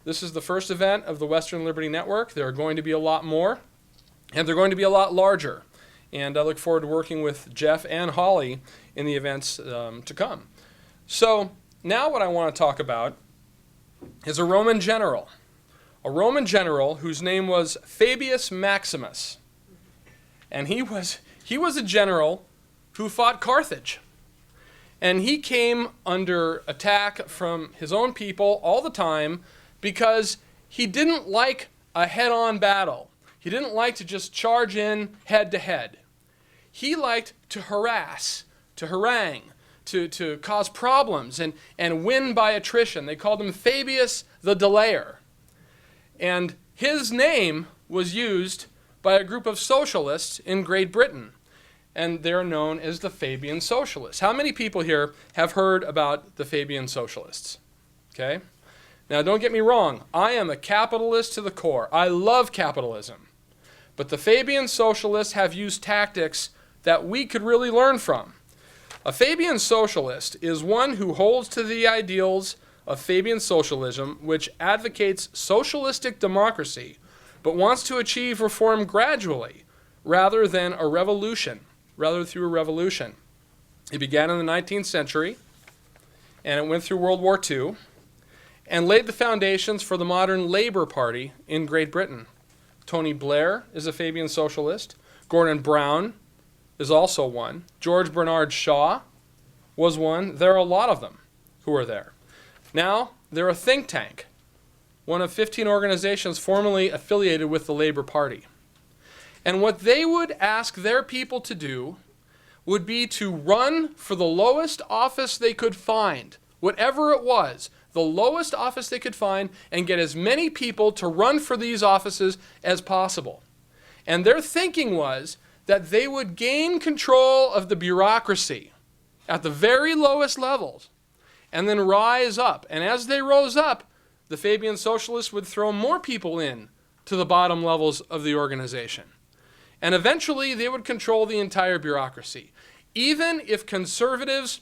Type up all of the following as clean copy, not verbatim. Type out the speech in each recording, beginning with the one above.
This is the first event of the Western Liberty Network. There are going to be a lot more, and they're going to be a lot larger. And I look forward to working with Jeff and Holly in the events to come. So now what I want to talk about is a Roman general whose name was Fabius Maximus. And he was a general who fought Carthage. And he came under attack from his own people all the time because he didn't like a head-on battle. He didn't like to just charge in head-to-head. He liked to harass, to harangue, to cause problems and win by attrition. They called him Fabius the Delayer. And his name was used by a group of socialists in Great Britain, and they're known as the Fabian Socialists. How many people here have heard about the Fabian Socialists? Okay? Now, don't get me wrong. I am a capitalist to the core. I love capitalism. But the Fabian Socialists have used tactics that we could really learn from. A Fabian Socialist is one who holds to the ideals of Fabian socialism, which advocates socialistic democracy, but wants to achieve reform gradually rather through a revolution. It began in the 19th century, and it went through World War II, and laid the foundations for the modern Labour Party in Great Britain. Tony Blair is a Fabian socialist. Gordon Brown is also one. George Bernard Shaw was one. There are a lot of them who are there. Now, they're a think tank, one of 15 organizations formerly affiliated with the Labour Party. And what they would ask their people to do would be to run for the lowest office they could find, whatever it was, the lowest office they could find, and get as many people to run for these offices as possible. And their thinking was that they would gain control of the bureaucracy at the very lowest levels and then rise up. And as they rose up, the Fabian Socialists would throw more people in to the bottom levels of the organization. And eventually they would control the entire bureaucracy. Even if conservatives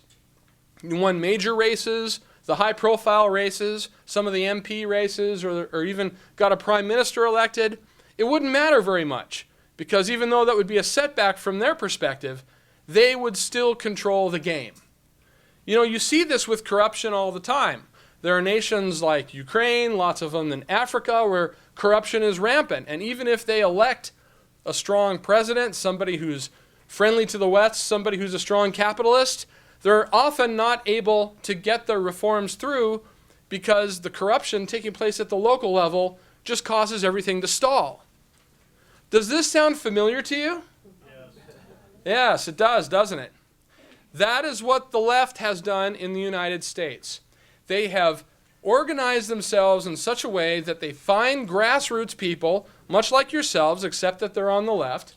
won major races, the high-profile races, some of the MP races, or even got a prime minister elected, it wouldn't matter very much, because even though that would be a setback from their perspective, they would still control the game. You know, you see this with corruption all the time. There are nations like Ukraine, lots of them in Africa, where corruption is rampant. And even if they elect a strong president, somebody who's friendly to the West, somebody who's a strong capitalist, they're often not able to get their reforms through because the corruption taking place at the local level just causes everything to stall. Does this sound familiar to you? Yes, it does, doesn't it? That is what the left has done in the United States. They have organized themselves in such a way that they find grassroots people, much like yourselves, except that they're on the left,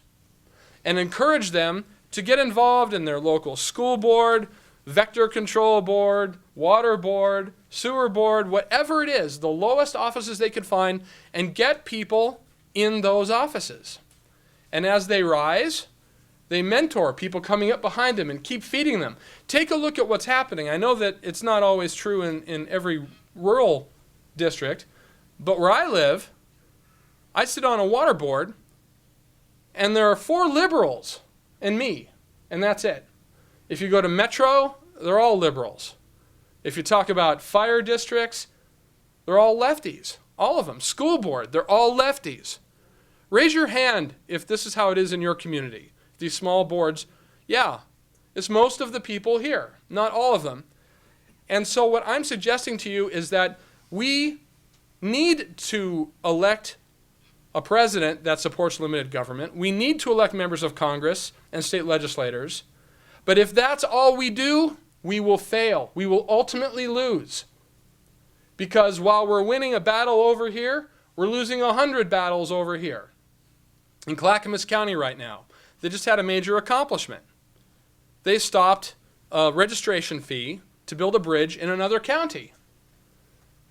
and encourage them to get involved in their local school board, vector control board, water board, sewer board, whatever it is, the lowest offices they could find, and get people in those offices. And as they rise, they mentor people coming up behind them and keep feeding them. Take a look at what's happening. I know that it's not always true in every rural district, but where I live, I sit on a water board, and there are 4 liberals and me, and that's it. If you go to Metro, they're all liberals. If you talk about fire districts, they're all lefties. All of them. School board, they're all lefties. Raise your hand if this is how it is in your community. These small boards, yeah, it's most of the people here, not all of them. And so what I'm suggesting to you is that we need to elect a president that supports limited government. We need to elect members of Congress and state legislators. But if that's all we do, we will fail. We will ultimately lose. Because while we're winning a battle over here, we're losing 100 battles over here. In Clackamas County right now, they just had a major accomplishment. They stopped a registration fee to build a bridge in another county.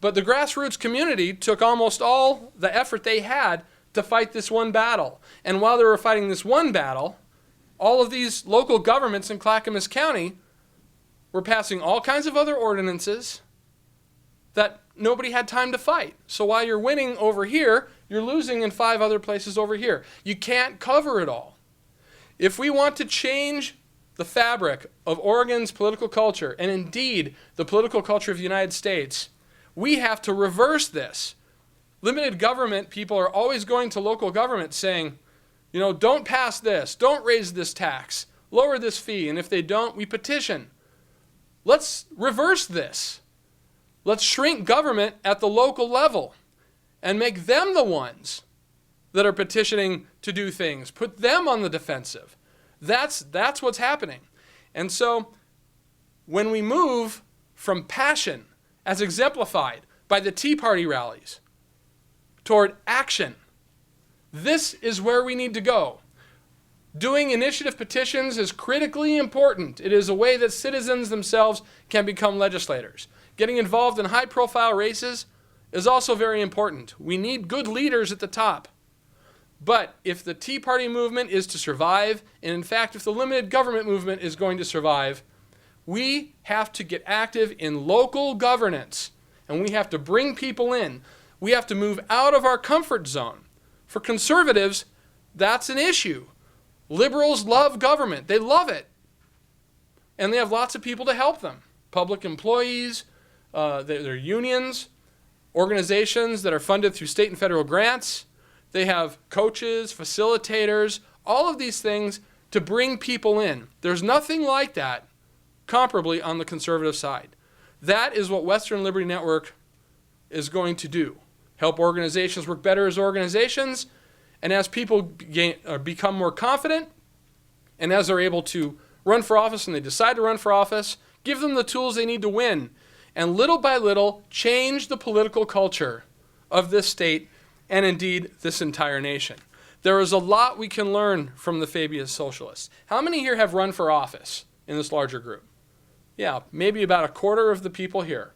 But the grassroots community took almost all the effort they had to fight this one battle. And while they were fighting this one battle, all of these local governments in Clackamas County were passing all kinds of other ordinances that nobody had time to fight. So while you're winning over here, you're losing in 5 other places over here. You can't cover it all. If we want to change the fabric of Oregon's political culture, and indeed the political culture of the United States, we have to reverse this. Limited government people are always going to local government saying, don't pass this, don't raise this tax, lower this fee, and if they don't, we petition. Let's reverse this. Let's shrink government at the local level and make them the ones that are petitioning to do things. Put them on the defensive. That's what's happening. And so when we move from passion, as exemplified by the Tea Party rallies, toward action, this is where we need to go. Doing initiative petitions is critically important. It is a way that citizens themselves can become legislators. Getting involved in high-profile races is also very important. We need good leaders at the top. But if the Tea Party movement is to survive, and in fact, if the limited government movement is going to survive, we have to get active in local governance, and we have to bring people in. We have to move out of our comfort zone. For conservatives, that's an issue. Liberals love government. They love it. And they have lots of people to help them. Public employees, their unions, organizations that are funded through state and federal grants. They have coaches, facilitators, all of these things to bring people in. There's nothing like that comparably on the conservative side. That is what Western Liberty Network is going to do. Help organizations work better as organizations, and as people become more confident, and as they're able to run for office and they decide to run for office, give them the tools they need to win, and little by little change the political culture of this state and indeed this entire nation. There is a lot we can learn from the Fabian Socialists. How many here have run for office in this larger group? Yeah, maybe about a quarter of the people here.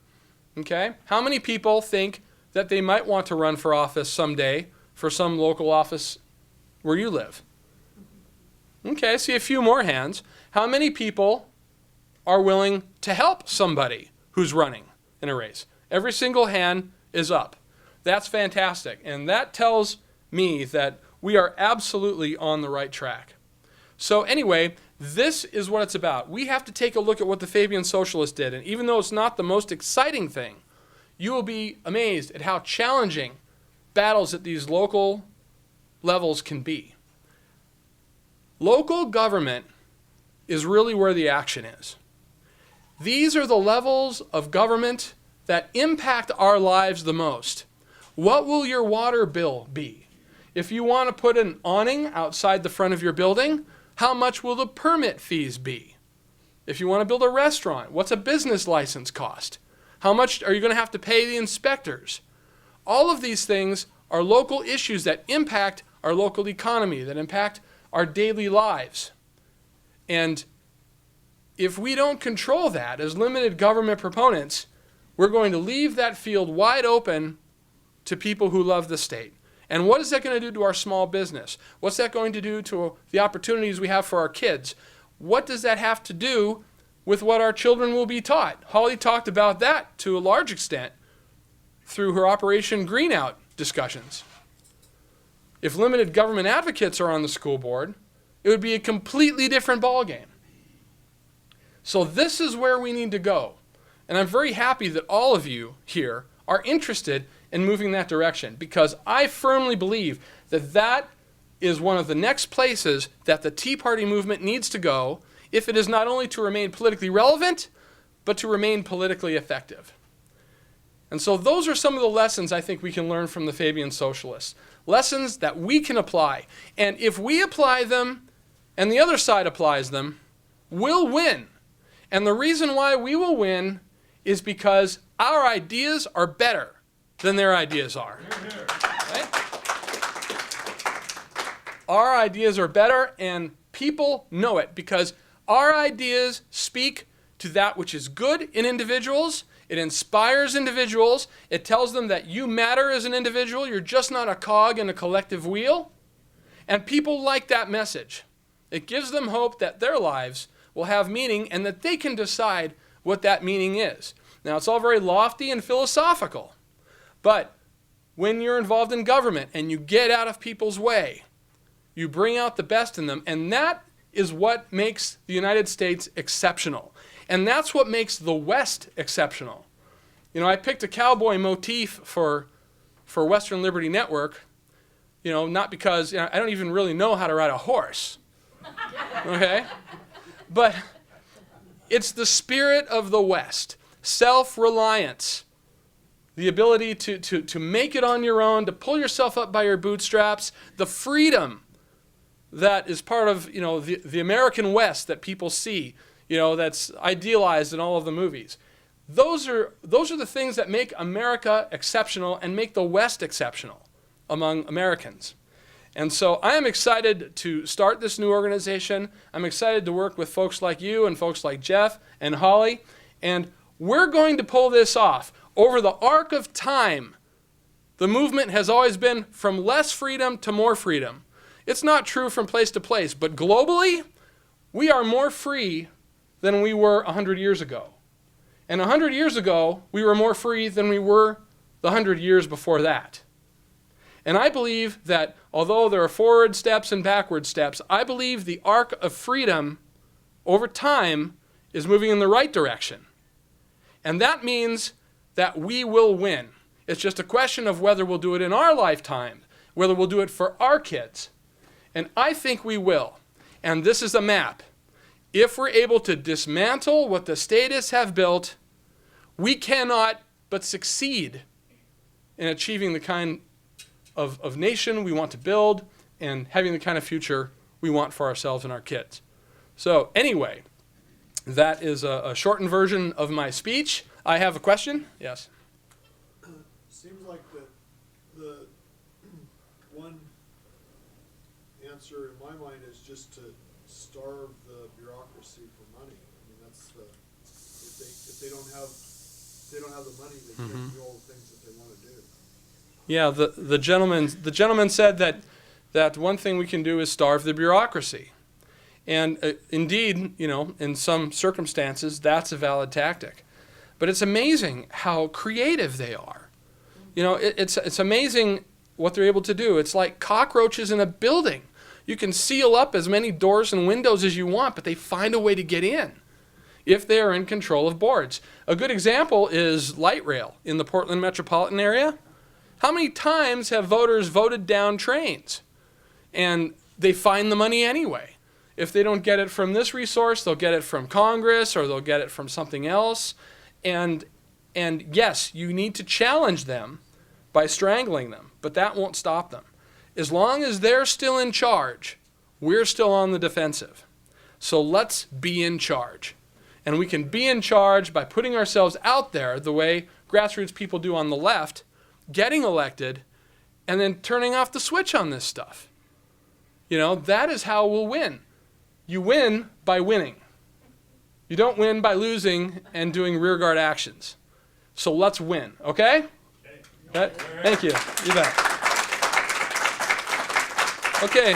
Okay? How many people think that they might want to run for office someday for some local office where you live? Okay, I see a few more hands. How many people are willing to help somebody who's running in a race? Every single hand is up. That's fantastic. And that tells me that we are absolutely on the right track. So anyway, this is what it's about. We have to take a look at what the Fabian Socialists did. And even though it's not the most exciting thing, you will be amazed at how challenging battles at these local levels can be. Local government is really where the action is. These are the levels of government that impact our lives the most. What will your water bill be? If you want to put an awning outside the front of your building, how much will the permit fees be? If you want to build a restaurant, what's a business license cost? How much are you going to have to pay the inspectors? All of these things are local issues that impact our local economy, that impact our daily lives. And if we don't control that as limited government proponents, we're going to leave that field wide open to people who love the state. And what is that going to do to our small business? What's that going to do to the opportunities we have for our kids? What does that have to do with what our children will be taught? Holly talked about that to a large extent through her Operation Greenout discussions. If limited government advocates are on the school board, it would be a completely different ballgame. So this is where we need to go. And I'm very happy that all of you here are interested in moving that direction, because I firmly believe that that is one of the next places that the Tea Party movement needs to go if it is not only to remain politically relevant, but to remain politically effective. And so those are some of the lessons I think we can learn from the Fabian Socialists. Lessons that we can apply. And if we apply them and the other side applies them, we'll win. And the reason why we will win is because our ideas are better than their ideas are. Right? Our ideas are better, and people know it because our ideas speak to that which is good in individuals. It inspires individuals. It tells them that you matter as an individual. You're just not a cog in a collective wheel. And people like that message. It gives them hope that their lives will have meaning and that they can decide what that meaning is. Now, it's all very lofty and philosophical. But when you're involved in government and you get out of people's way, you bring out the best in them, and that is what makes the United States exceptional. And that's what makes the West exceptional. You know, I picked a cowboy motif for Western Liberty Network, you know, not because I don't even really know how to ride a horse, okay? But it's the spirit of the West, self-reliance, the ability to make it on your own, to pull yourself up by your bootstraps, the freedom that is part of, you know, the American West that people see, you know, that's idealized in all of the movies. Those are the things that make America exceptional and make the West exceptional among Americans. And so I am excited to start this new organization. I'm excited to work with folks like you and folks like Jeff and Holly. And we're going to pull this off. Over the arc of time, the movement has always been from less freedom to more freedom. It's not true from place to place, but globally, we are more free than we were 100 years ago. And 100 years ago, we were more free than we were the 100 years before that. And I believe that although there are forward steps and backward steps, I believe the arc of freedom over time is moving in the right direction. And that means that we will win. It's just a question of whether we'll do it in our lifetime, whether we'll do it for our kids. And I think we will. And this is a map. If we're able to dismantle what the statists have built, we cannot but succeed in achieving the kind of nation we want to build and having the kind of future we want for ourselves and our kids. So anyway, that is a shortened version of my speech. I have a question. Yes? Seems like the one answer in my mind is just to starve the bureaucracy for money. I mean, that's if they don't have the money, they can't do all the things that they want to do. Yeah, the gentleman said that one thing we can do is starve the bureaucracy. And indeed, you know, in some circumstances, that's a valid tactic. But it's amazing how creative they are. You know, it's amazing what they're able to do. It's like cockroaches in a building. You can seal up as many doors and windows as you want, but they find a way to get in if they are in control of boards. A good example is light rail in the Portland metropolitan area. How many times have voters voted down trains? And they find the money anyway. If they don't get it from this resource, they'll get it from Congress or they'll get it from something else. And yes, you need to challenge them by strangling them, but that won't stop them. As long as they're still in charge, we're still on the defensive. So let's be in charge. And we can be in charge by putting ourselves out there the way grassroots people do on the left, getting elected, and then turning off the switch on this stuff. You know, that is how we'll win. You win by winning. You don't win by losing and doing rearguard actions. So let's win, okay? Thank you. You bet. Okay.